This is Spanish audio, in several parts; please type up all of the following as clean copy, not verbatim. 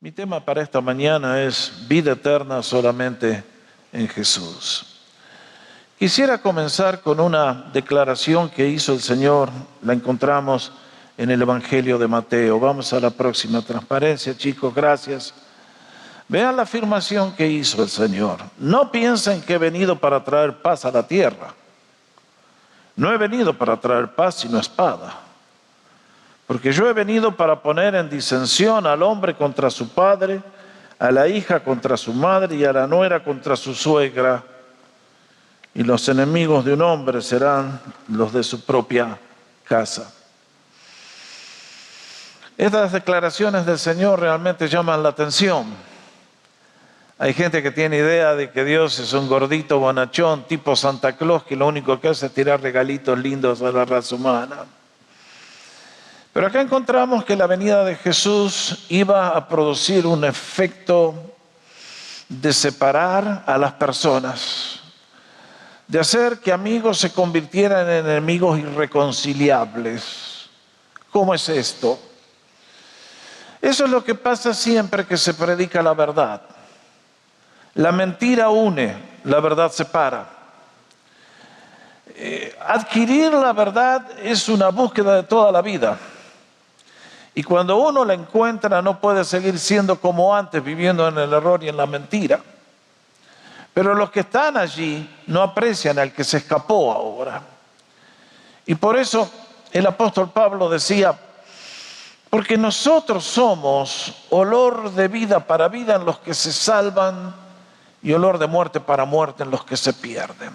Mi tema para esta mañana es vida eterna solamente en Jesús. Quisiera comenzar con una declaración que hizo el Señor, la encontramos en el Evangelio de Mateo. Vamos a la próxima transparencia, chicos, gracias. Vean la afirmación que hizo el Señor. No piensen que he venido para traer paz a la tierra. No he venido para traer paz sino espada. Porque yo he venido para poner en disensión al hombre contra su padre, a la hija contra su madre y a la nuera contra su suegra. Y los enemigos de un hombre serán los de su propia casa. Estas declaraciones del Señor realmente llaman la atención. Hay gente que tiene idea de que Dios es un gordito bonachón, tipo Santa Claus, que lo único que hace es tirar regalitos lindos a la raza humana. Pero acá encontramos que la venida de Jesús iba a producir un efecto de separar a las personas, de hacer que amigos se convirtieran en enemigos irreconciliables. ¿Cómo es esto? Eso es lo que pasa siempre que se predica la verdad. La mentira une, la verdad separa. Adquirir la verdad es una búsqueda de toda la vida. Y cuando uno la encuentra no puede seguir siendo como antes, viviendo en el error y en la mentira. Pero los que están allí no aprecian al que se escapó ahora. Y por eso el apóstol Pablo decía, porque nosotros somos olor de vida para vida en los que se salvan y olor de muerte para muerte en los que se pierden.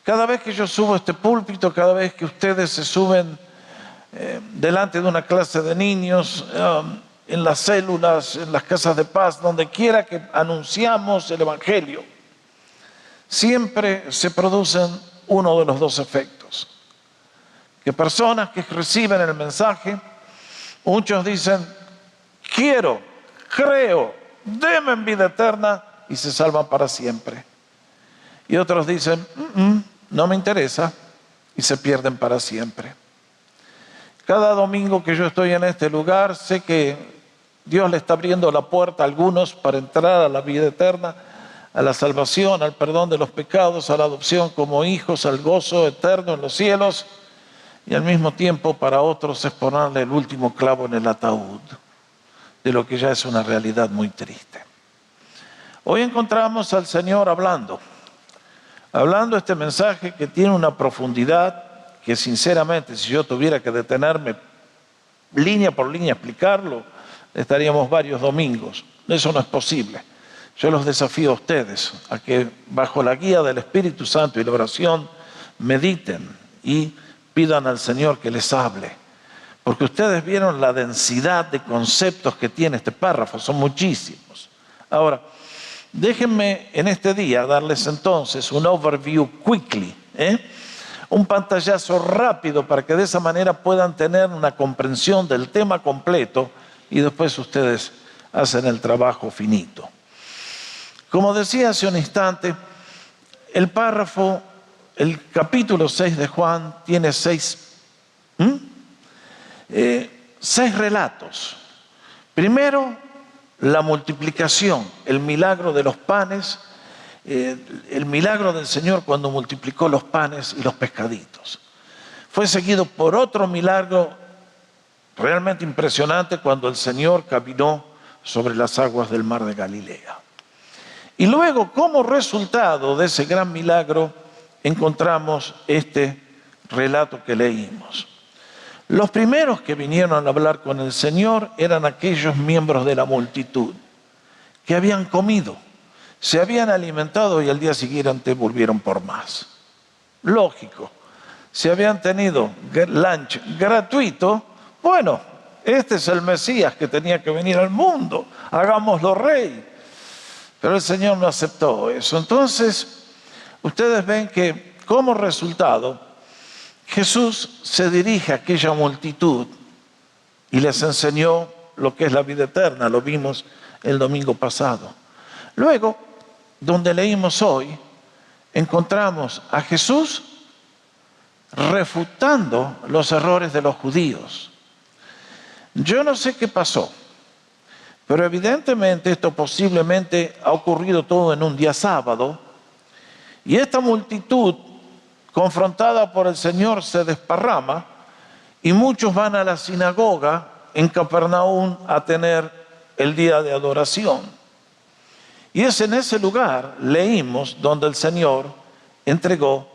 Cada vez que yo subo a este púlpito, cada vez que ustedes se suben delante de una clase de niños, en las células, en las casas de paz, donde quiera que anunciamos el Evangelio, siempre se producen uno de los dos efectos. Que personas que reciben el mensaje, muchos dicen, quiero, creo, deme vida eterna, y se salvan para siempre. Y otros dicen, no me interesa, y se pierden para siempre. Cada domingo que yo estoy en este lugar, sé que Dios le está abriendo la puerta a algunos para entrar a la vida eterna, a la salvación, al perdón de los pecados, a la adopción como hijos, al gozo eterno en los cielos, y al mismo tiempo para otros es ponerle el último clavo en el ataúd, de lo que ya es una realidad muy triste. Hoy encontramos al Señor hablando este mensaje que tiene una profundidad que sinceramente, si yo tuviera que detenerme línea por línea a explicarlo, estaríamos varios domingos. Eso no es posible. Yo los desafío a ustedes a que bajo la guía del Espíritu Santo y la oración mediten y pidan al Señor que les hable. Porque ustedes vieron la densidad de conceptos que tiene este párrafo, son muchísimos. Ahora, déjenme en este día darles entonces un overview quickly, un pantallazo rápido para que de esa manera puedan tener una comprensión del tema completo y después ustedes hacen el trabajo finito. Como decía hace un instante, el párrafo, el capítulo 6 de Juan tiene seis relatos. Primero, la multiplicación, el milagro de los panes, el milagro del Señor cuando multiplicó los panes y los pescaditos. Fue seguido por otro milagro realmente impresionante cuando el Señor caminó sobre las aguas del mar de Galilea. Y luego, como resultado de ese gran milagro, encontramos este relato que leímos. Los primeros que vinieron a hablar con el Señor eran aquellos miembros de la multitud que habían comido, se habían alimentado y al día siguiente volvieron por más. Lógico, si habían tenido lunch gratuito, bueno, este es el Mesías que tenía que venir al mundo, hagámoslo rey. Pero el Señor no aceptó eso. Entonces, ustedes ven que como resultado, Jesús se dirige a aquella multitud y les enseñó lo que es la vida eterna, lo vimos el domingo pasado. Luego, donde leímos hoy, encontramos a Jesús refutando los errores de los judíos. Yo no sé qué pasó, Pero evidentemente esto posiblemente ha ocurrido todo en un día sábado, y esta multitud, confrontada por el Señor, se desparrama, y muchos van a la sinagoga en Capernaum a tener el día de adoración. Y es en ese lugar, leímos, donde el Señor entregó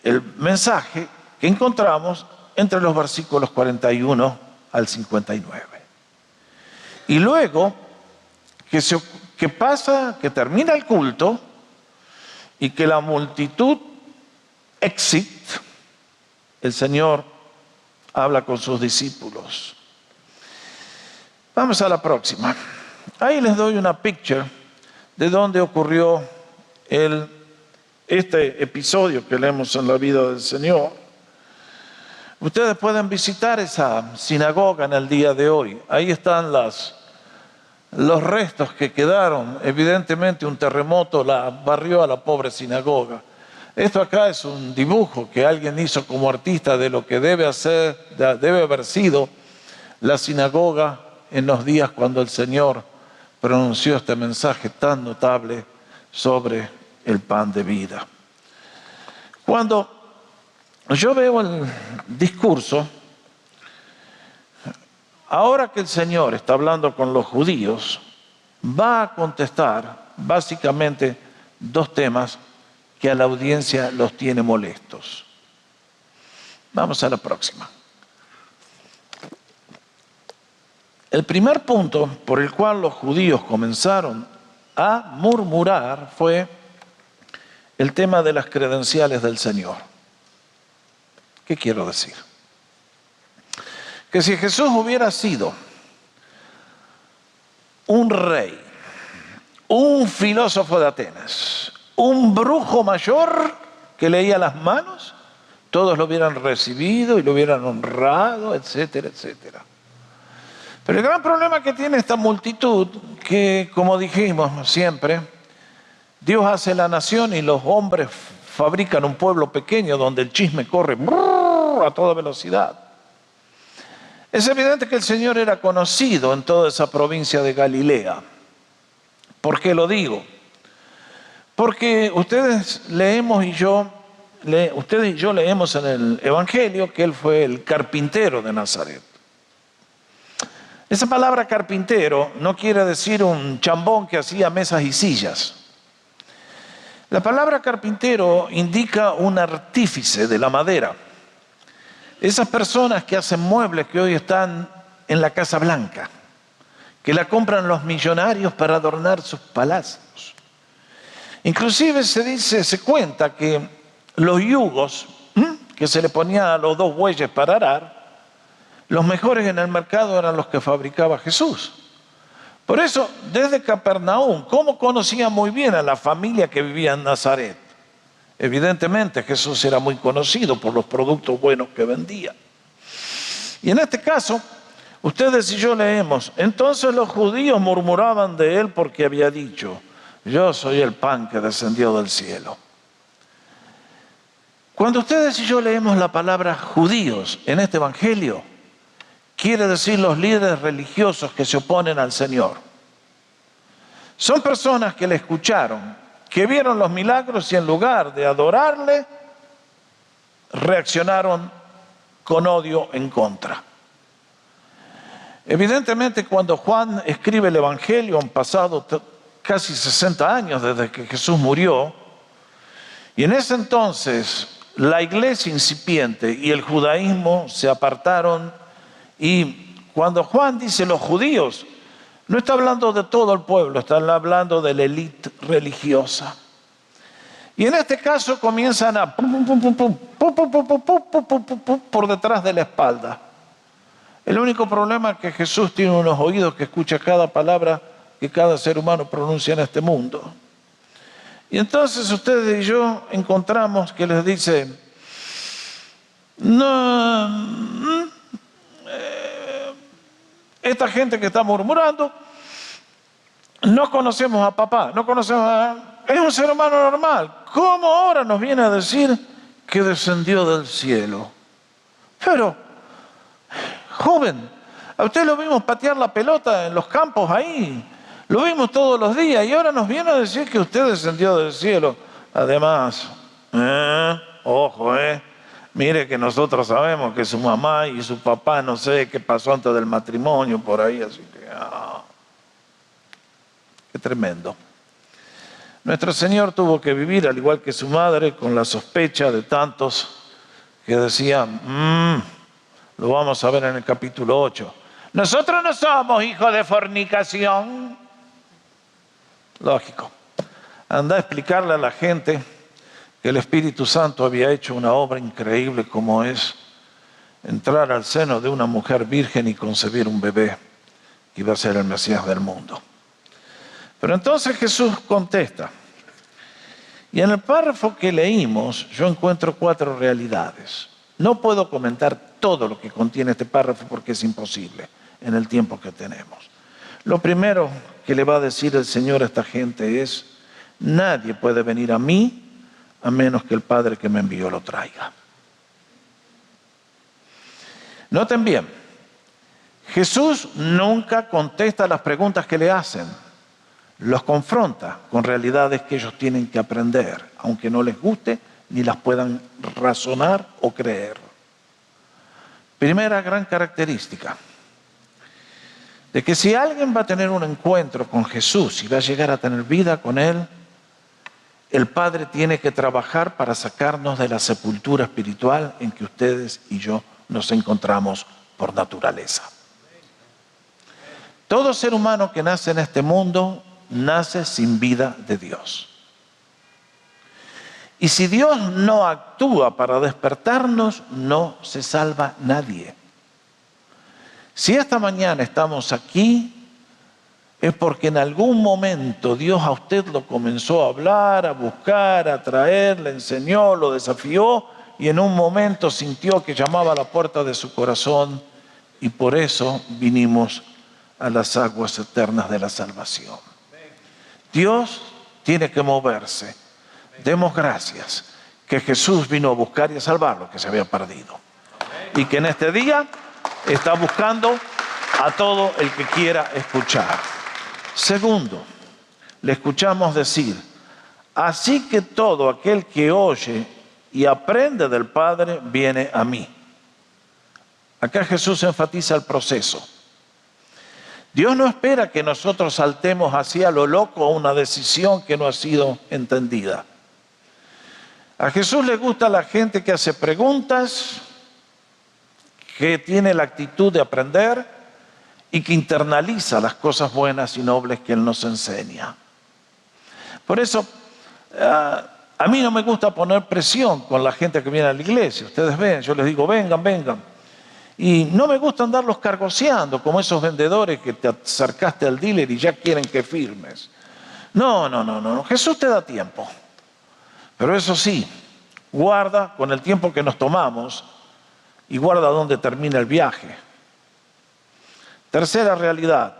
el mensaje que encontramos entre los versículos 41 al 59. Y luego que termina el culto y que la multitud exit, el Señor habla con sus discípulos. Vamos a la próxima. Ahí les doy una picture de dónde ocurrió este episodio que leemos en la vida del Señor. Ustedes pueden visitar esa sinagoga en el día de hoy. Ahí están los restos que quedaron. Evidentemente un terremoto la barrió a la pobre sinagoga. Esto acá es un dibujo que alguien hizo como artista de lo que debe haber sido la sinagoga en los días cuando el Señor pronunció este mensaje tan notable sobre el pan de vida. Cuando yo veo el discurso, ahora que el Señor está hablando con los judíos, va a contestar básicamente dos temas que a la audiencia los tiene molestos. Vamos a la próxima. El primer punto por el cual los judíos comenzaron a murmurar fue el tema de las credenciales del Señor. ¿Qué quiero decir? Que si Jesús hubiera sido un rey, un filósofo de Atenas, un brujo mayor que leía las manos, todos lo hubieran recibido y lo hubieran honrado, etcétera, etcétera. Pero el gran problema que tiene esta multitud, que como dijimos siempre, Dios hace la nación y los hombres fabrican un pueblo pequeño donde el chisme corre a toda velocidad. Es evidente que el Señor era conocido en toda esa provincia de Galilea. ¿Por qué lo digo? Porque ustedes y yo leemos en el Evangelio que Él fue el carpintero de Nazaret. Esa palabra carpintero no quiere decir un chambón que hacía mesas y sillas. La palabra carpintero indica un artífice de la madera. Esas personas que hacen muebles que hoy están en la Casa Blanca, que la compran los millonarios para adornar sus palacios. Inclusive se cuenta que los yugos que se le ponían a los dos bueyes para arar, los mejores en el mercado eran los que fabricaba Jesús. Por eso, desde Capernaum, ¿cómo conocía muy bien a la familia que vivía en Nazaret? Evidentemente Jesús era muy conocido por los productos buenos que vendía. Y en este caso, ustedes y yo leemos, entonces los judíos murmuraban de él porque había dicho, yo soy el pan que descendió del cielo. Cuando ustedes y yo leemos la palabra judíos en este evangelio, quiere decir los líderes religiosos que se oponen al Señor. Son personas que le escucharon, que vieron los milagros y en lugar de adorarle, reaccionaron con odio en contra. Evidentemente, cuando Juan escribe el Evangelio, han pasado casi 60 años desde que Jesús murió, y en ese entonces la iglesia incipiente y el judaísmo se apartaron. Y cuando Juan dice los judíos, no está hablando de todo el pueblo, está hablando de la élite religiosa. Y en este caso comienzan a por detrás de la espalda. El único problema es que Jesús tiene unos oídos que escucha cada palabra que cada ser humano pronuncia en este mundo. Y entonces ustedes y yo encontramos que les dice, no, esta gente que está murmurando, no conocemos a papá, es un ser humano normal. ¿Cómo ahora nos viene a decir que descendió del cielo? Pero, joven, A usted lo vimos patear la pelota en los campos ahí. Lo vimos todos los días y ahora nos viene a decir que usted descendió del cielo. Además, ojo, mire que nosotros sabemos que su mamá y su papá no sé qué pasó antes del matrimonio por ahí, así que qué tremendo. Nuestro Señor tuvo que vivir, al igual que su madre, con la sospecha de tantos que decían, lo vamos a ver en el capítulo 8. Nosotros no somos hijos de fornicación. Lógico. Anda a explicarle a la gente que el Espíritu Santo había hecho una obra increíble como es entrar al seno de una mujer virgen y concebir un bebé que iba a ser el Mesías del mundo. Pero entonces Jesús contesta. Y en el párrafo que leímos yo encuentro 4 realidades. No puedo comentar todo lo que contiene este párrafo porque es imposible en el tiempo que tenemos. Lo primero que le va a decir el Señor a esta gente es: nadie puede venir a mí a menos que el Padre que me envió lo traiga. Noten bien, Jesús nunca contesta las preguntas que le hacen. Los confronta con realidades que ellos tienen que aprender, aunque no les guste ni las puedan razonar o creer. Primera gran característica, de que si alguien va a tener un encuentro con Jesús y va a llegar a tener vida con Él, el Padre tiene que trabajar para sacarnos de la sepultura espiritual en que ustedes y yo nos encontramos por naturaleza. Todo ser humano que nace en este mundo nace sin vida de Dios. Y si Dios no actúa para despertarnos, no se salva nadie. Si esta mañana estamos aquí, es porque en algún momento Dios a usted lo comenzó a hablar, a buscar, a traer, le enseñó, lo desafió y en un momento sintió que llamaba a la puerta de su corazón y por eso vinimos a las aguas eternas de la salvación. Dios tiene que moverse. Demos gracias que Jesús vino a buscar y a salvar lo que se había perdido. Y que en este día está buscando a todo el que quiera escuchar. Segundo, le escuchamos decir: así que todo aquel que oye y aprende del Padre viene a mí. Acá Jesús enfatiza el proceso. Dios no espera que nosotros saltemos hacia lo loco a una decisión que no ha sido entendida. A Jesús le gusta la gente que hace preguntas, que tiene la actitud de aprender y que internaliza las cosas buenas y nobles que Él nos enseña. Por eso, a mí no me gusta poner presión con la gente que viene a la iglesia. Ustedes ven, yo les digo, vengan, vengan. Y no me gusta andarlos cargoseando como esos vendedores que te acercaste al dealer y ya quieren que firmes. No. Jesús te da tiempo. Pero eso sí, guarda con el tiempo que nos tomamos y guarda dónde termina el viaje. Tercera realidad.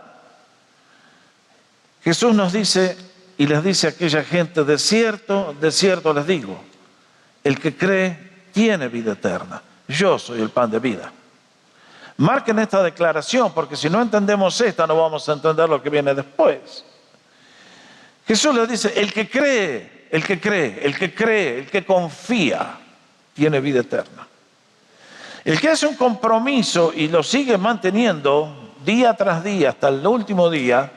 Jesús nos dice y les dice a aquella gente: de cierto les digo, el que cree tiene vida eterna. Yo soy el pan de vida. Marquen esta declaración, porque si no entendemos esta, no vamos a entender lo que viene después. Jesús les dice: el que cree, el que confía, tiene vida eterna. El que hace un compromiso y lo sigue manteniendo día tras día, hasta el último día,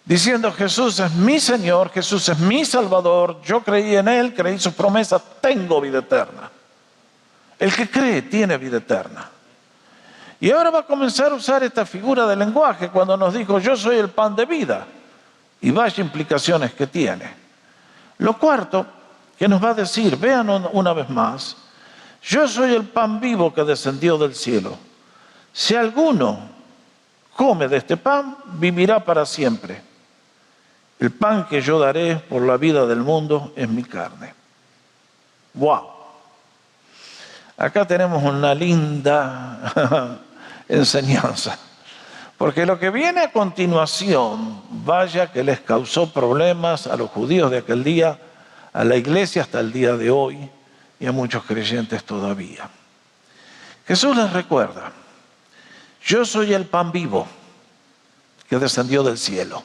diciendo: Jesús es mi Señor, Jesús es mi Salvador, yo creí en Él, creí sus promesas, tengo vida eterna. El que cree tiene vida eterna. Y ahora va a comenzar a usar esta figura de lenguaje cuando nos dijo: yo soy el pan de vida. Y vaya implicaciones que tiene. Lo cuarto que nos va a decir, vean una vez más: yo soy el pan vivo que descendió del cielo. Si alguno come de este pan, vivirá para siempre. El pan que yo daré por la vida del mundo es mi carne. ¡Wow! Acá tenemos una linda enseñanza. Porque lo que viene a continuación, vaya que les causó problemas a los judíos de aquel día, a la iglesia hasta el día de hoy y a muchos creyentes todavía. Jesús les recuerda: Yo soy el pan vivo que descendió del cielo,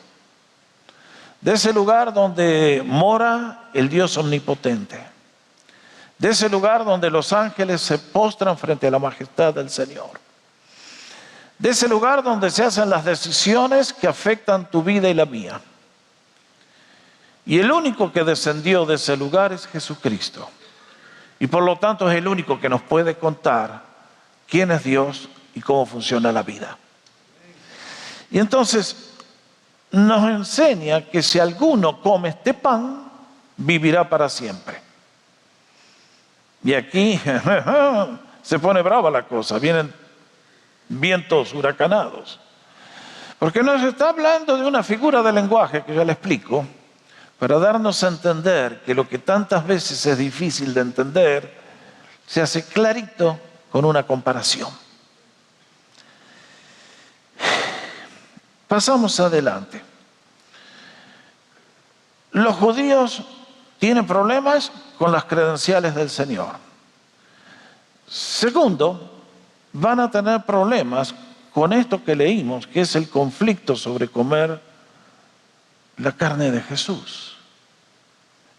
de ese lugar donde mora el Dios omnipotente, de ese lugar donde los ángeles se postran frente a la majestad del Señor, de ese lugar donde se hacen las decisiones que afectan tu vida y la mía. Y el único que descendió de ese lugar es Jesucristo. Y por lo tanto es el único que nos puede contar quién es Dios y cómo funciona la vida. Y entonces nos enseña que si alguno come este pan, vivirá para siempre. Y aquí se pone brava la cosa, vienen vientos huracanados. Porque nos está hablando de una figura de lenguaje que yo le explico, para darnos a entender que lo que tantas veces es difícil de entender, se hace clarito con una comparación. Pasamos adelante. Los judíos tienen problemas con las credenciales del Señor. Segundo, van a tener problemas con esto que leímos, que es el conflicto sobre comer la carne de Jesús.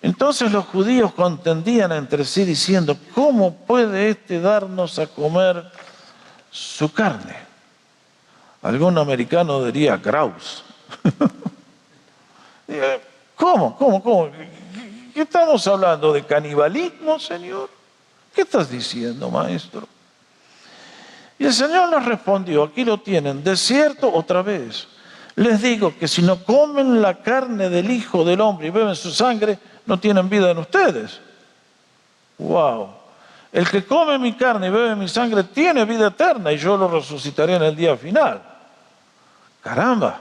Entonces los judíos contendían entre sí diciendo, ¿cómo puede este darnos a comer su carne? Algún americano diría graus. ¿Cómo? ¿Qué estamos hablando? ¿De canibalismo, Señor? ¿Qué estás diciendo, maestro? Y el Señor les respondió, aquí lo tienen, de cierto otra vez, les digo que si no comen la carne del Hijo del Hombre y beben su sangre, no tienen vida en ustedes. ¡Wow! El que come mi carne y bebe mi sangre tiene vida eterna y yo lo resucitaré en el día final. ¡Caramba!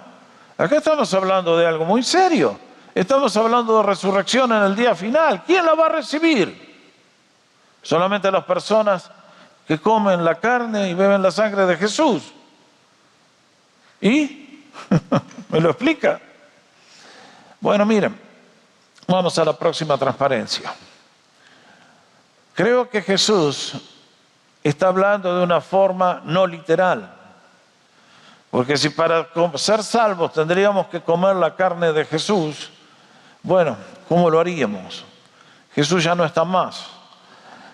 Acá estamos hablando de algo muy serio. Estamos hablando de resurrección en el día final. ¿Quién la va a recibir? Solamente las personas que comen la carne y beben la sangre de Jesús. ¿Y? ¿Me lo explica? Bueno, miren, vamos a la próxima transparencia. Creo que Jesús está hablando de una forma no literal. Porque si para ser salvos tendríamos que comer la carne de Jesús, bueno, ¿cómo lo haríamos? Jesús ya no está más.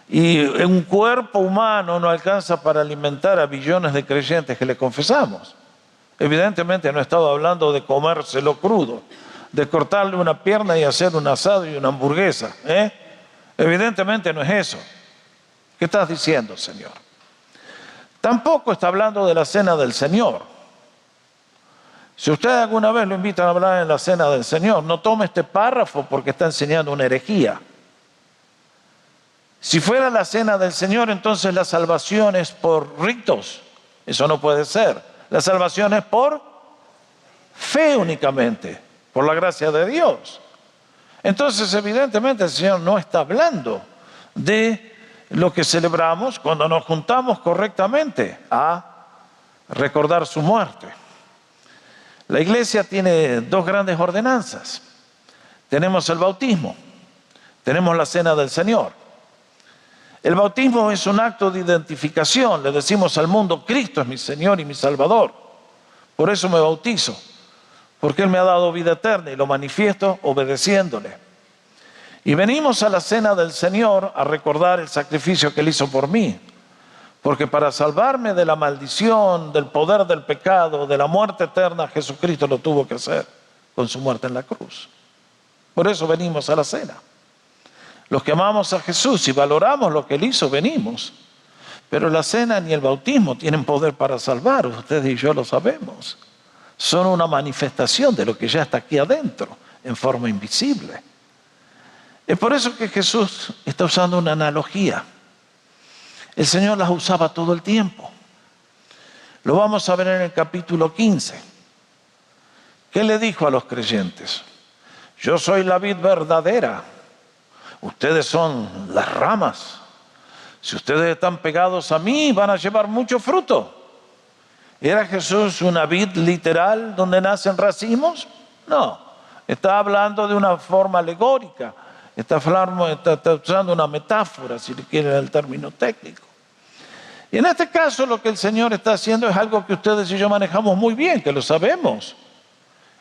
Y un cuerpo humano no alcanza para alimentar a billones de creyentes que le confesamos. Evidentemente no estaba hablando de comérselo crudo, de cortarle una pierna y hacer un asado y una hamburguesa. Evidentemente no es eso. ¿Qué estás diciendo, Señor? Tampoco está hablando de la cena del Señor. Si usted alguna vez lo invitan a hablar en la cena del Señor, no tome este párrafo porque está enseñando una herejía. Si fuera la cena del Señor, entonces la salvación es por ritos. Eso no puede ser. La salvación es por fe únicamente, por la gracia de Dios. Entonces, evidentemente, el Señor no está hablando de lo que celebramos cuando nos juntamos correctamente a recordar su muerte. La iglesia tiene dos grandes ordenanzas. Tenemos el bautismo, tenemos la cena del Señor. El bautismo es un acto de identificación. Le decimos al mundo, Cristo es mi Señor y mi Salvador. Por eso me bautizo, porque Él me ha dado vida eterna y lo manifiesto obedeciéndole. Y venimos a la cena del Señor a recordar el sacrificio que Él hizo por mí. Porque para salvarme de la maldición, del poder del pecado, de la muerte eterna, Jesucristo lo tuvo que hacer con su muerte en la cruz. Por eso venimos a la cena. Los que amamos a Jesús y valoramos lo que Él hizo, venimos. Pero la cena ni el bautismo tienen poder para salvar, ustedes y yo lo sabemos. Son una manifestación de lo que ya está aquí adentro, en forma invisible. Es por eso que Jesús está usando una analogía. El Señor las usaba todo el tiempo. Lo vamos a ver en el capítulo 15. ¿Qué le dijo a los creyentes? Yo soy la vid verdadera. Ustedes son las ramas. Si ustedes están pegados a mí, van a llevar mucho fruto. ¿Era Jesús una vid literal donde nacen racimos? No. Está hablando de una forma alegórica. Está usando una metáfora, si le quieren el término técnico. Y en este caso lo que el Señor está haciendo es algo que ustedes y yo manejamos muy bien, que lo sabemos.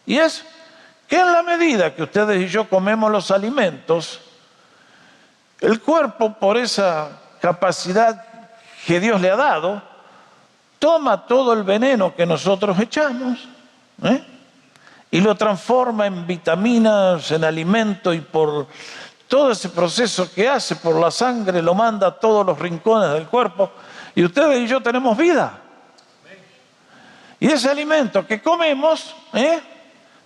Y es que en la medida que ustedes y yo comemos los alimentos, el cuerpo, por esa capacidad que Dios le ha dado, toma todo el veneno que nosotros echamos, y lo transforma en vitaminas, en alimento, y por todo ese proceso que hace por la sangre lo manda a todos los rincones del cuerpo, y ustedes y yo tenemos vida. Y ese alimento que comemos,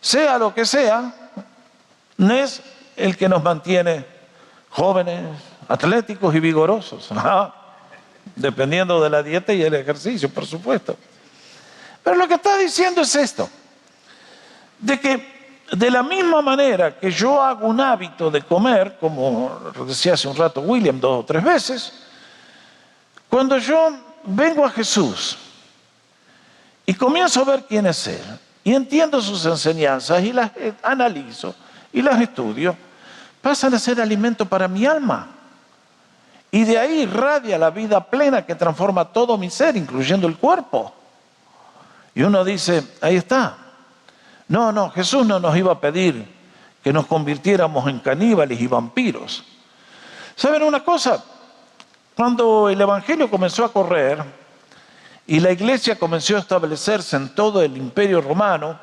sea lo que sea, no es el que nos mantiene jóvenes, atléticos y vigorosos, dependiendo de la dieta y el ejercicio, por supuesto. Pero lo que está diciendo es esto, de que de la misma manera que yo hago un hábito de comer, como decía hace un rato William 2 o 3 veces, cuando yo vengo a Jesús y comienzo a ver quién es Él, y entiendo sus enseñanzas y las analizo y las estudio, pasan a ser alimento para mi alma. Y de ahí irradia la vida plena que transforma todo mi ser, incluyendo el cuerpo. Y uno dice, ahí está. No, Jesús no nos iba a pedir que nos convirtiéramos en caníbales y vampiros. ¿Saben una cosa? Cuando el Evangelio comenzó a correr y la iglesia comenzó a establecerse en todo el Imperio Romano,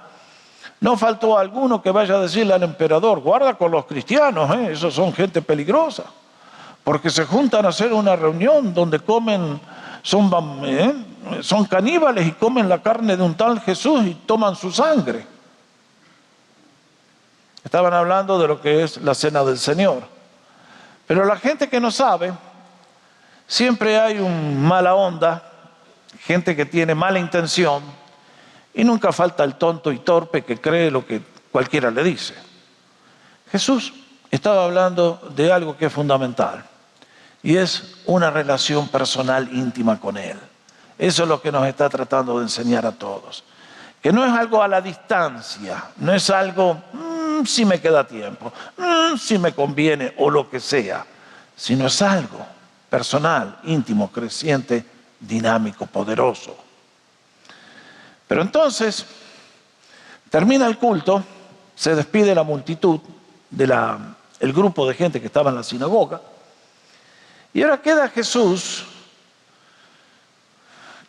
no faltó alguno que vaya a decirle al emperador, guarda con los cristianos, esos son gente peligrosa, porque se juntan a hacer una reunión donde comen, son caníbales y comen la carne de un tal Jesús y toman su sangre. Estaban hablando de lo que es la cena del Señor. Pero la gente que no sabe, siempre hay un mala onda, gente que tiene mala intención, y nunca falta el tonto y torpe que cree lo que cualquiera le dice. Jesús estaba hablando de algo que es fundamental, y es una relación personal íntima con Él. Eso es lo que nos está tratando de enseñar a todos. Que no es algo a la distancia, no es algo, si me queda tiempo, si me conviene o lo que sea, sino es algo personal, íntimo, creciente, dinámico, poderoso. Pero entonces, termina el culto, se despide la multitud, el grupo de gente que estaba en la sinagoga, y ahora queda Jesús,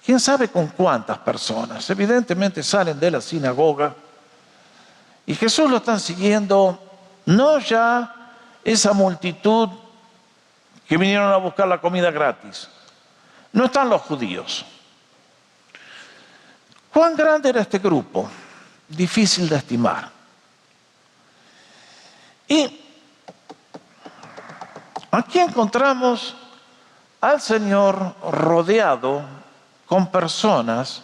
quién sabe con cuántas personas, evidentemente salen de la sinagoga, y Jesús lo están siguiendo, no ya esa multitud que vinieron a buscar la comida gratis, no están los judíos. ¿Cuán grande era este grupo? Difícil de estimar. Y aquí encontramos al Señor rodeado con personas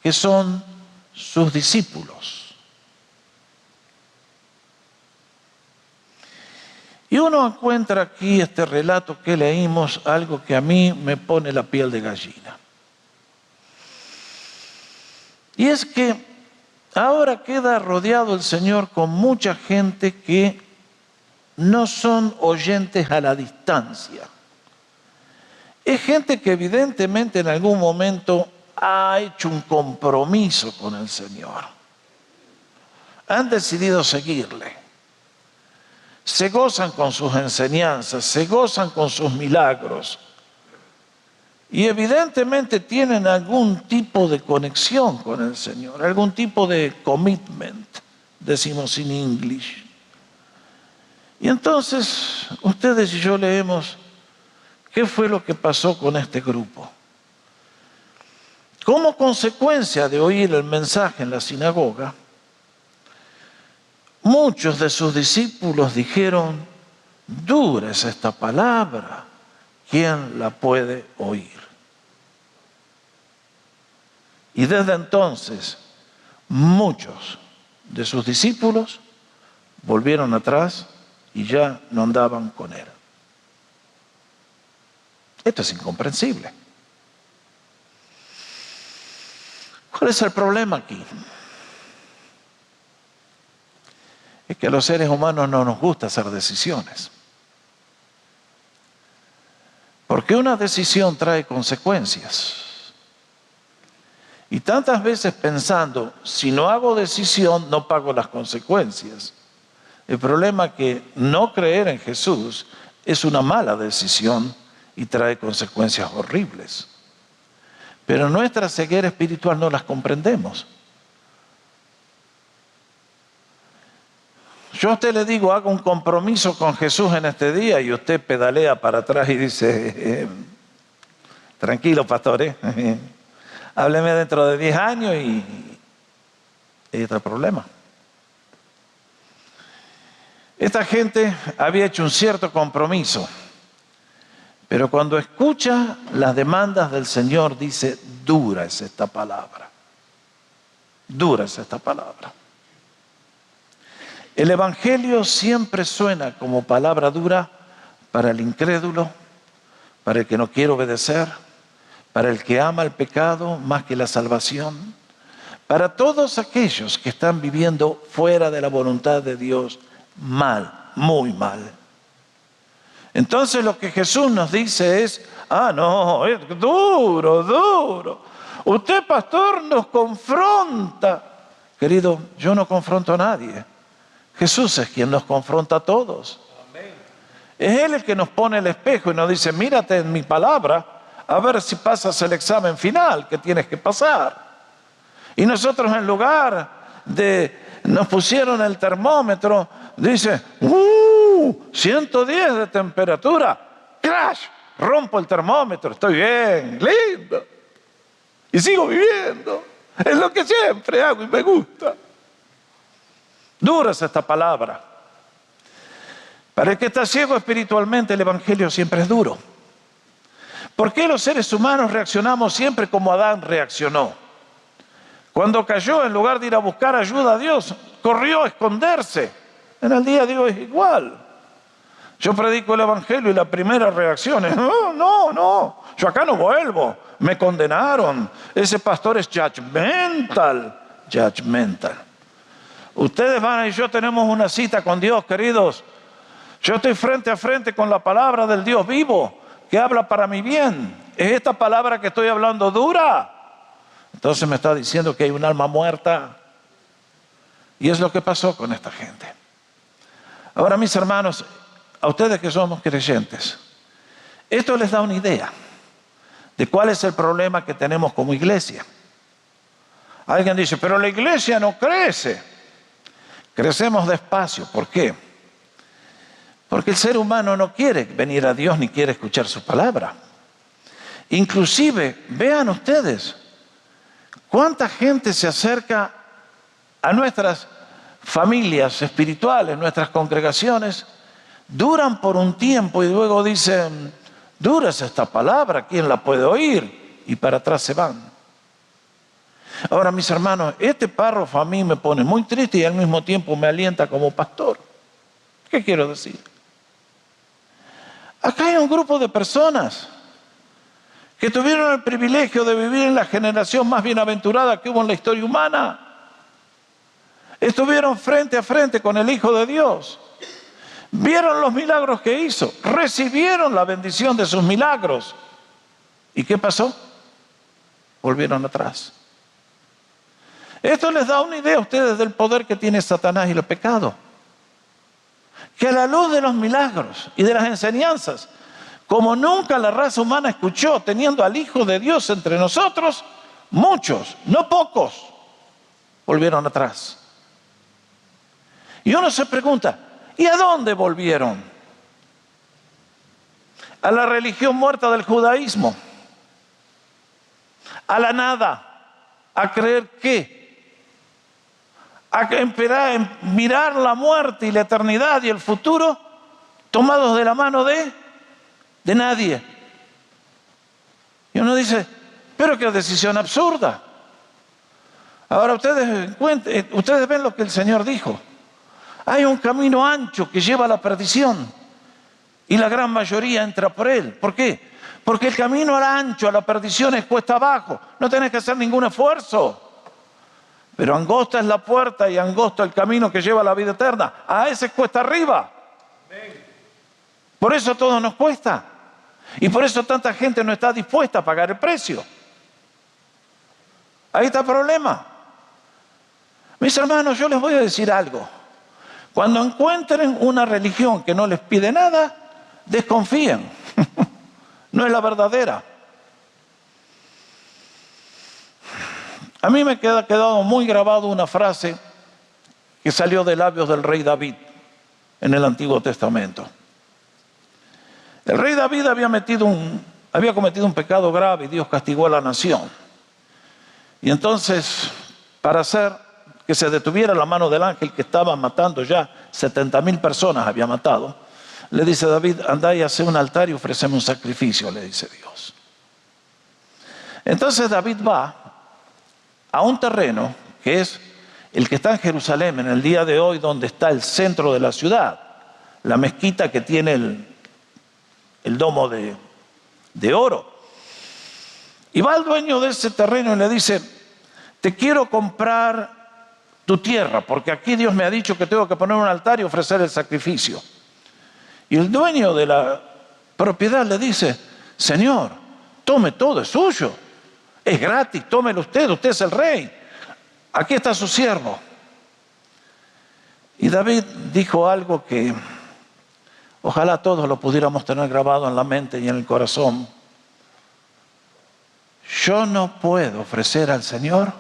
que son sus discípulos. Y uno encuentra aquí este relato que leímos, algo que a mí me pone la piel de gallina. Y es que ahora queda rodeado el Señor con mucha gente que no son oyentes a la distancia. Es gente que evidentemente en algún momento ha hecho un compromiso con el Señor. Han decidido seguirle. Se gozan con sus enseñanzas, se gozan con sus milagros. Y evidentemente tienen algún tipo de conexión con el Señor, algún tipo de commitment, decimos en inglés. Y entonces ustedes y yo leemos qué fue lo que pasó con este grupo. Como consecuencia de oír el mensaje en la sinagoga, muchos de sus discípulos dijeron, dura es esta palabra, ¿quién la puede oír? Y desde entonces, muchos de sus discípulos volvieron atrás y ya no andaban con Él. Esto es incomprensible. ¿Cuál es el problema aquí? Es que a los seres humanos no nos gusta hacer decisiones. Porque una decisión trae consecuencias. Y tantas veces pensando, si no hago decisión, no pago las consecuencias. El problema es que no creer en Jesús es una mala decisión y trae consecuencias horribles. Pero nuestra ceguera espiritual no las comprendemos. Yo a usted le digo, haga un compromiso con Jesús en este día y usted pedalea para atrás y dice, tranquilo pastor, hábleme dentro de 10 años y hay otro problema. Esta gente había hecho un cierto compromiso, pero cuando escucha las demandas del Señor dice, dura es esta palabra, dura es esta palabra. El Evangelio siempre suena como palabra dura para el incrédulo, para el que no quiere obedecer, para el que ama el pecado más que la salvación, para todos aquellos que están viviendo fuera de la voluntad de Dios, mal, muy mal. Entonces lo que Jesús nos dice es, no, es duro, duro. Usted, pastor, nos confronta. Querido, yo no confronto a nadie. Jesús es quien nos confronta a todos. Amén. Es Él el que nos pone el espejo y nos dice, mírate en mi palabra, a ver si pasas el examen final que tienes que pasar. Y nosotros en lugar de, nos pusieron el termómetro, dice, 110 de temperatura, crash, rompo el termómetro, estoy bien, lindo. Y sigo viviendo, es lo que siempre hago y me gusta. Dura es esta palabra. Para el que está ciego espiritualmente, el Evangelio siempre es duro. ¿Por qué los seres humanos reaccionamos siempre como Adán reaccionó? Cuando cayó, en lugar de ir a buscar ayuda a Dios, corrió a esconderse. En el día de hoy es igual. Yo predico el Evangelio y la primera reacción es, no, yo acá no vuelvo, me condenaron. Ese pastor es judgmental. Ustedes van y yo tenemos una cita con Dios, queridos. Yo estoy frente a frente con la palabra del Dios vivo, que habla para mi bien. ¿Es esta palabra que estoy hablando dura? Entonces me está diciendo que hay un alma muerta. Y es lo que pasó con esta gente. Ahora, mis hermanos, a ustedes que somos creyentes, esto les da una idea de cuál es el problema que tenemos como iglesia. Alguien dice, pero la iglesia no crece. Crecemos despacio. ¿Por qué? Porque el ser humano no quiere venir a Dios ni quiere escuchar su palabra. Inclusive, vean ustedes, cuánta gente se acerca a nuestras familias espirituales, nuestras congregaciones, duran por un tiempo y luego dicen, dura es esta palabra, ¿quién la puede oír? Y para atrás se van. Ahora, mis hermanos, este párrafo a mí me pone muy triste y al mismo tiempo me alienta como pastor. ¿Qué quiero decir? Acá hay un grupo de personas que tuvieron el privilegio de vivir en la generación más bienaventurada que hubo en la historia humana. Estuvieron frente a frente con el Hijo de Dios. Vieron los milagros que hizo. Recibieron la bendición de sus milagros. ¿Y qué pasó? Volvieron atrás. Esto les da una idea a ustedes del poder que tiene Satanás y el pecado. Que a la luz de los milagros y de las enseñanzas, como nunca la raza humana escuchó, teniendo al Hijo de Dios entre nosotros, muchos, no pocos, volvieron atrás. Y uno se pregunta, ¿y a dónde volvieron? A la religión muerta del judaísmo, a la nada, a creer que a mirar la muerte y la eternidad y el futuro tomados de la mano de nadie. Y uno dice, pero qué decisión absurda. Ahora ustedes ven lo que el Señor dijo. Hay un camino ancho que lleva a la perdición y la gran mayoría entra por él. ¿Por qué? Porque el camino ancho a la perdición es cuesta abajo. No tenés que hacer ningún esfuerzo. Pero angosta es la puerta y angosto el camino que lleva a la vida eterna. A ese cuesta arriba. Por eso todo nos cuesta. Y por eso tanta gente no está dispuesta a pagar el precio. Ahí está el problema. Mis hermanos, yo les voy a decir algo. Cuando encuentren una religión que no les pide nada, desconfíen. No es la verdadera. A mí me ha quedado muy grabado una frase que salió de labios del rey David en el Antiguo Testamento. El rey David había cometido un pecado grave y Dios castigó a la nación. Y entonces, para hacer que se detuviera la mano del ángel que estaba matando ya 70.000 personas, había matado, le dice David: andá y hace un altar y ofreceme un sacrificio, le dice Dios. Entonces David va a un terreno que es el que está en Jerusalén en el día de hoy, donde está el centro de la ciudad, la mezquita que tiene el domo de oro. Y va al dueño de ese terreno y le dice: te quiero comprar tu tierra, porque aquí Dios me ha dicho que tengo que poner un altar y ofrecer el sacrificio. Y el dueño de la propiedad le dice: Señor, tome todo, es suyo, es gratis, tómelo usted es el rey, aquí está su siervo. Y David dijo algo que ojalá todos lo pudiéramos tener grabado en la mente y en el corazón: yo no puedo ofrecer al Señor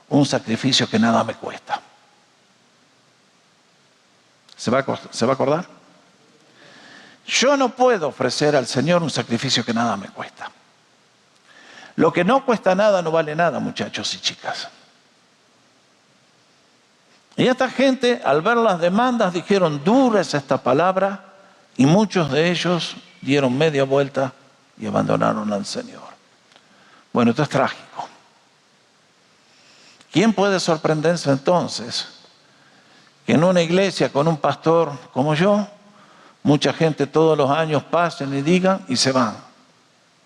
un sacrificio que nada me cuesta. ¿Se va a acordar? Yo no puedo ofrecer al Señor un sacrificio que nada me cuesta. Lo que no cuesta nada no vale nada, muchachos y chicas. Y esta gente, al ver las demandas, dijeron: dura es esta palabra, y muchos de ellos dieron media vuelta y abandonaron al Señor. Bueno, esto es trágico. ¿Quién puede sorprenderse entonces que en una iglesia con un pastor como yo, mucha gente todos los años pasen y digan y se van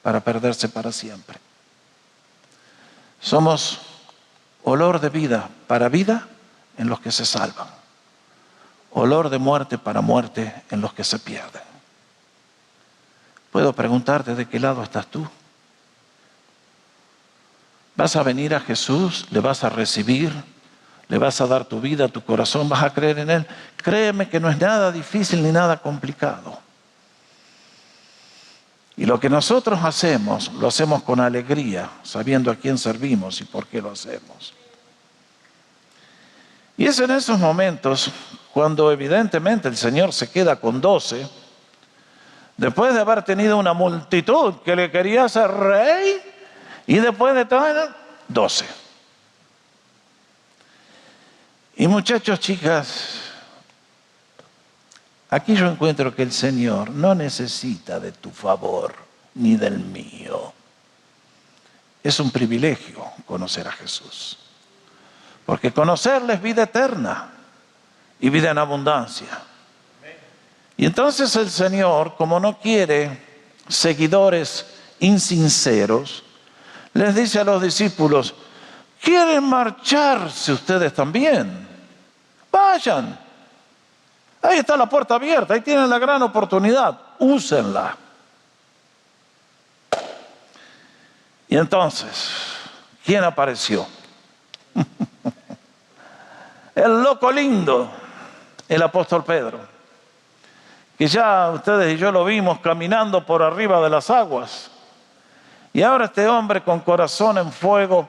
para perderse para siempre? Somos olor de vida para vida en los que se salvan, olor de muerte para muerte en los que se pierden. ¿Puedo preguntarte de qué lado estás tú? ¿Vas a venir a Jesús? ¿Le vas a recibir? ¿Le vas a dar tu vida, tu corazón? ¿Vas a creer en Él? Créeme que no es nada difícil ni nada complicado. Y lo que nosotros hacemos, lo hacemos con alegría, sabiendo a quién servimos y por qué lo hacemos. Y es en esos momentos cuando evidentemente el Señor se queda con 12, después de haber tenido una multitud que le quería ser rey, y después de todo, 12. Y muchachos, chicas, aquí yo encuentro que el Señor no necesita de tu favor ni del mío. Es un privilegio conocer a Jesús, porque conocerle es vida eterna y vida en abundancia. Y entonces el Señor, como no quiere seguidores insinceros, les dice a los discípulos: ¿quieren marcharse ustedes también? Vayan. Ahí está la puerta abierta, ahí tienen la gran oportunidad, úsenla. Y entonces, ¿quién apareció? El loco lindo, el apóstol Pedro, que ya ustedes y yo lo vimos caminando por arriba de las aguas. Y ahora este hombre con corazón en fuego,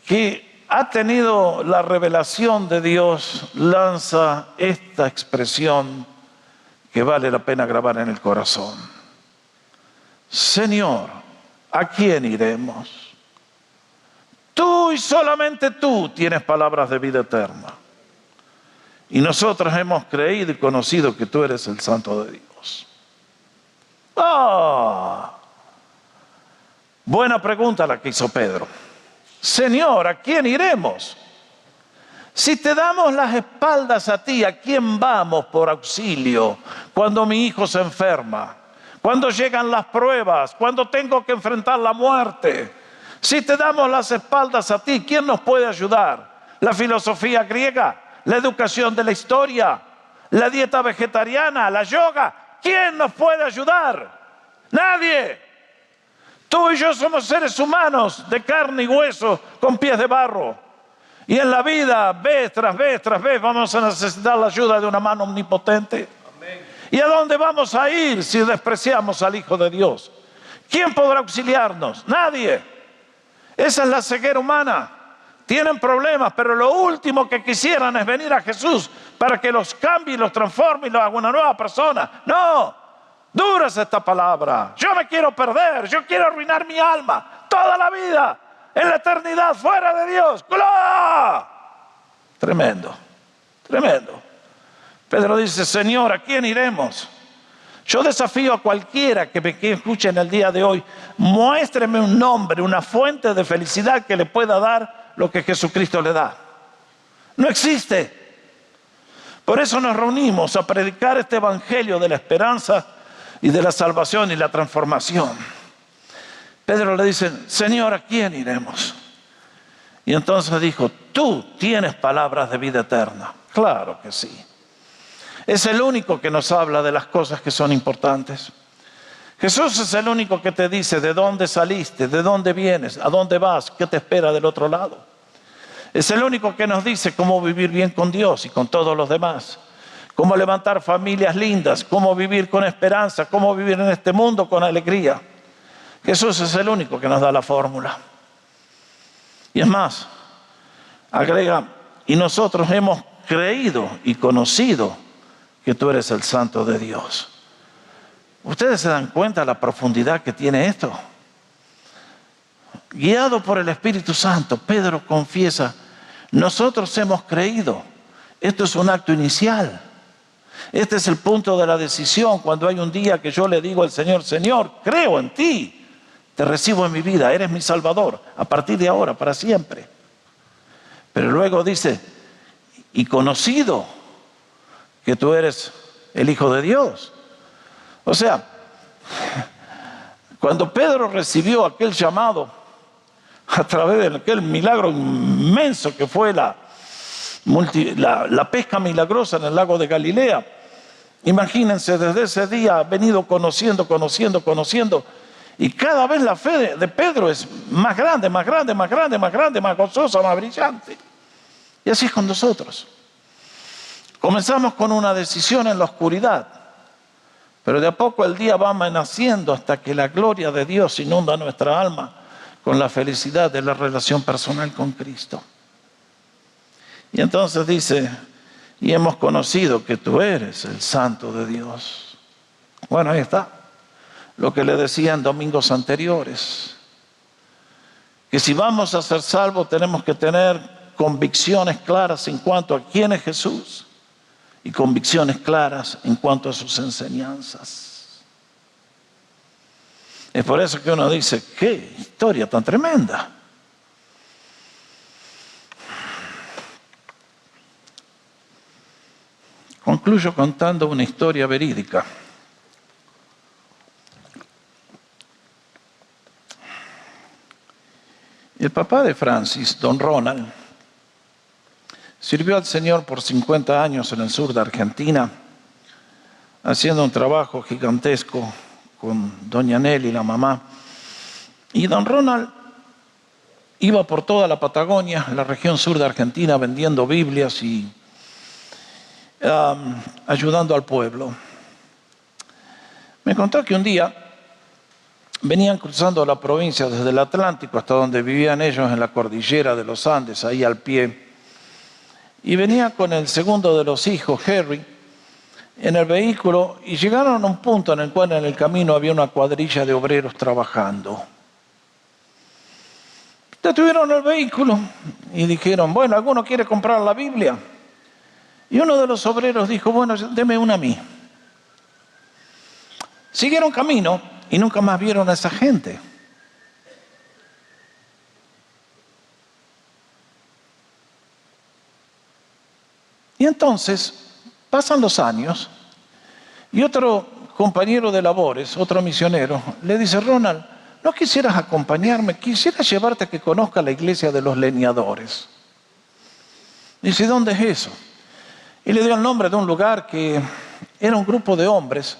que ha tenido la revelación de Dios, lanza esta expresión que vale la pena grabar en el corazón: Señor, ¿a quién iremos? Tú y solamente tú tienes palabras de vida eterna. Y nosotros hemos creído y conocido que tú eres el Santo de Dios. Buena pregunta la que hizo Pedro. Señor, ¿a quién iremos? Si te damos las espaldas a ti, ¿a quién vamos por auxilio cuando mi hijo se enferma? Cuando llegan las pruebas, cuando tengo que enfrentar la muerte. Si te damos las espaldas a ti, ¿quién nos puede ayudar? ¿La filosofía griega? ¿La educación de la historia? ¿La dieta vegetariana? ¿La yoga? ¿Quién nos puede ayudar? Nadie. Tú y yo somos seres humanos de carne y hueso con pies de barro. Y en la vida, vez tras vez tras vez, vamos a necesitar la ayuda de una mano omnipotente. Amén. ¿Y a dónde vamos a ir si despreciamos al Hijo de Dios? ¿Quién podrá auxiliarnos? Nadie. Esa es la ceguera humana. Tienen problemas, pero lo último que quisieran es venir a Jesús para que los cambie, los transforme y los haga una nueva persona. No, dura es esta palabra. Yo me quiero perder, yo quiero arruinar mi alma toda la vida, en la eternidad, fuera de Dios. ¡Gloria! Tremendo, tremendo. Pedro dice, Señor, ¿a quién iremos? Yo desafío a cualquiera que me escuche en el día de hoy, muéstreme un nombre, una fuente de felicidad que le pueda dar lo que Jesucristo le da. No existe. Por eso nos reunimos a predicar este evangelio de la esperanza y de la salvación y la transformación. Pedro le dice, Señor, ¿a quién iremos? Y entonces dijo, tú tienes palabras de vida eterna. Claro que sí. Es el único que nos habla de las cosas que son importantes. Jesús es el único que te dice de dónde saliste, de dónde vienes, a dónde vas, qué te espera del otro lado. Es el único que nos dice cómo vivir bien con Dios y con todos los demás. Cómo levantar familias lindas, cómo vivir con esperanza, cómo vivir en este mundo con alegría. Jesús es el único que nos da la fórmula. Y es más, agrega, y nosotros hemos creído y conocido que tú eres el Santo de Dios. ¿Ustedes se dan cuenta de la profundidad que tiene esto? Guiado por el Espíritu Santo, Pedro confiesa, nosotros hemos creído. Esto es un acto inicial. Este es el punto de la decisión, cuando hay un día que yo le digo al Señor, Señor, creo en ti, te recibo en mi vida, eres mi Salvador, a partir de ahora, para siempre. Pero luego dice, y conocido que tú eres el Hijo de Dios. O sea, cuando Pedro recibió aquel llamado a través de aquel milagro inmenso que fue la pesca milagrosa en el lago de Galilea, imagínense, desde ese día ha venido conociendo, y cada vez la fe de Pedro es más grande, más gozosa, más brillante. Y así es con nosotros. Comenzamos con una decisión en la oscuridad, pero de a poco el día va naciendo hasta que la gloria de Dios inunda nuestra alma con la felicidad de la relación personal con Cristo. Y entonces dice, y hemos conocido que tú eres el Santo de Dios. Bueno, ahí está lo que le decía en domingos anteriores, que si vamos a ser salvos tenemos que tener convicciones claras en cuanto a quién es Jesús y convicciones claras en cuanto a sus enseñanzas. Es por eso que uno dice, qué historia tan tremenda. Concluyo contando una historia verídica. El papá de Francis, don Ronald, sirvió al Señor por 50 años en el sur de Argentina, haciendo un trabajo gigantesco con doña Nelly, la mamá. Y don Ronald iba por toda la Patagonia, la región sur de Argentina, vendiendo Biblias y ayudando al pueblo. Me contó que un día venían cruzando la provincia desde el Atlántico hasta donde vivían ellos, en la cordillera de los Andes, ahí al pie. Y venía con el segundo de los hijos, Harry, en el vehículo, y llegaron a un punto en el cual en el camino había una cuadrilla de obreros trabajando. Detuvieron el vehículo y dijeron, bueno, ¿alguno quiere comprar la Biblia? Y uno de los obreros dijo, bueno, deme una a mí. Siguieron camino y nunca más vieron a esa gente. Y entonces pasan los años y otro compañero de labores, otro misionero, le dice, Ronald, ¿no quisieras acompañarme? Quisiera llevarte a que conozca la iglesia de los leñadores. Dice, ¿dónde es eso? Y le dio el nombre de un lugar que era un grupo de hombres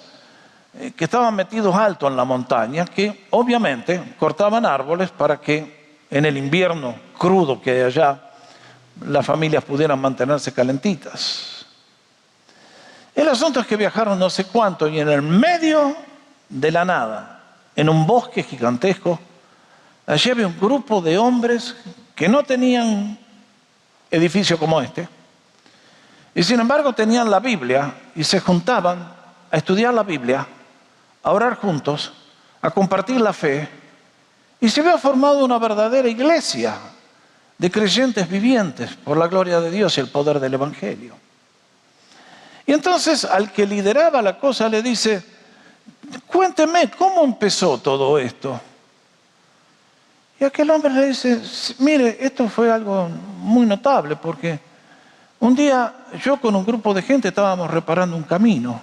que estaban metidos alto en la montaña, que obviamente cortaban árboles para que en el invierno crudo que hay allá, las familias pudieran mantenerse calentitas. El asunto es que viajaron no sé cuánto y en el medio de la nada, en un bosque gigantesco, allí había un grupo de hombres que no tenían edificio como este, y sin embargo tenían la Biblia y se juntaban a estudiar la Biblia, a orar juntos, a compartir la fe, y se había formado una verdadera iglesia de creyentes vivientes por la gloria de Dios y el poder del Evangelio. Y entonces al que lideraba la cosa le dice: cuénteme, ¿cómo empezó todo esto? Y aquel hombre le dice: mire, esto fue algo muy notable, porque un día yo con un grupo de gente estábamos reparando un camino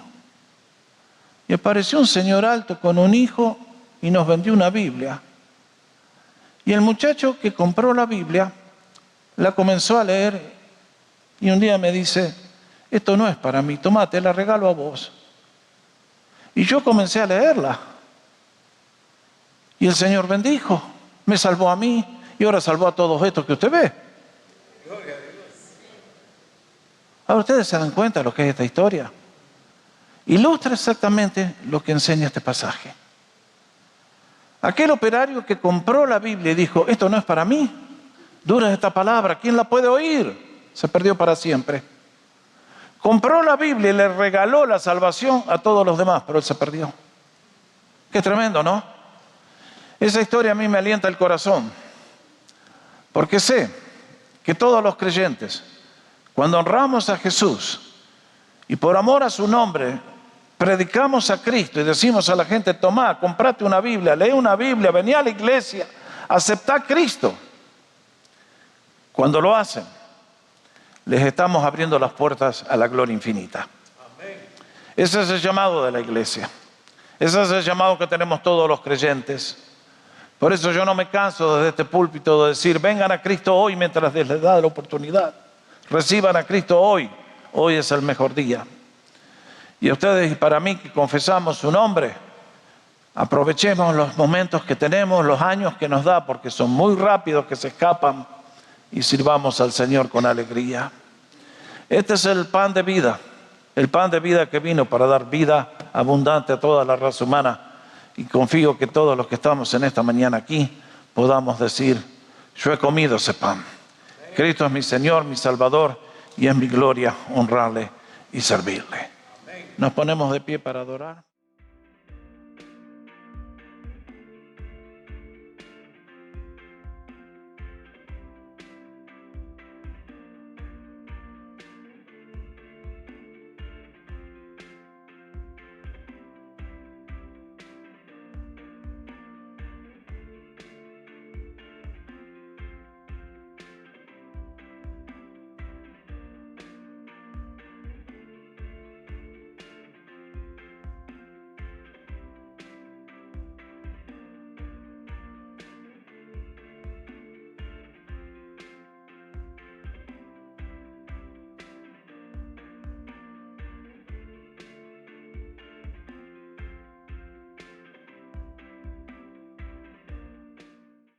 y apareció un señor alto con un hijo y nos vendió una Biblia. Y el muchacho que compró la Biblia la comenzó a leer y un día me dice: esto no es para mí, tomá, te la regalo a vos. Y yo comencé a leerla y el Señor bendijo, me salvó a mí y ahora salvó a todos estos que usted ve. Ahora ustedes se dan cuenta de lo que es esta historia. Ilustra exactamente lo que enseña este pasaje. Aquel operario que compró la Biblia y dijo: esto no es para mí, dura esta palabra, ¿quién la puede oír? Se perdió para siempre. Compró la Biblia y le regaló la salvación a todos los demás, pero él se perdió. Qué tremendo, ¿no? Esa historia a mí me alienta el corazón, porque sé que todos los creyentes, cuando honramos a Jesús y por amor a su nombre predicamos a Cristo y decimos a la gente: tomá, comprate una Biblia, lee una Biblia, vení a la iglesia, aceptá a Cristo. Cuando lo hacen, les estamos abriendo las puertas a la gloria infinita. Ese es el llamado de la iglesia. Ese es el llamado que tenemos todos los creyentes. Por eso yo no me canso desde este púlpito de decir: vengan a Cristo hoy mientras les da la oportunidad. Reciban a Cristo hoy. Hoy es el mejor día. Y a ustedes y para mí que confesamos su nombre, aprovechemos los momentos que tenemos, los años que nos da, porque son muy rápidos que se escapan, y sirvamos al Señor con alegría. Este es el pan de vida que vino para dar vida abundante a toda la raza humana. Y confío que todos los que estamos en esta mañana aquí podamos decir: yo he comido ese pan. Cristo es mi Señor, mi Salvador, y es mi gloria honrarle y servirle. Nos ponemos de pie para adorar.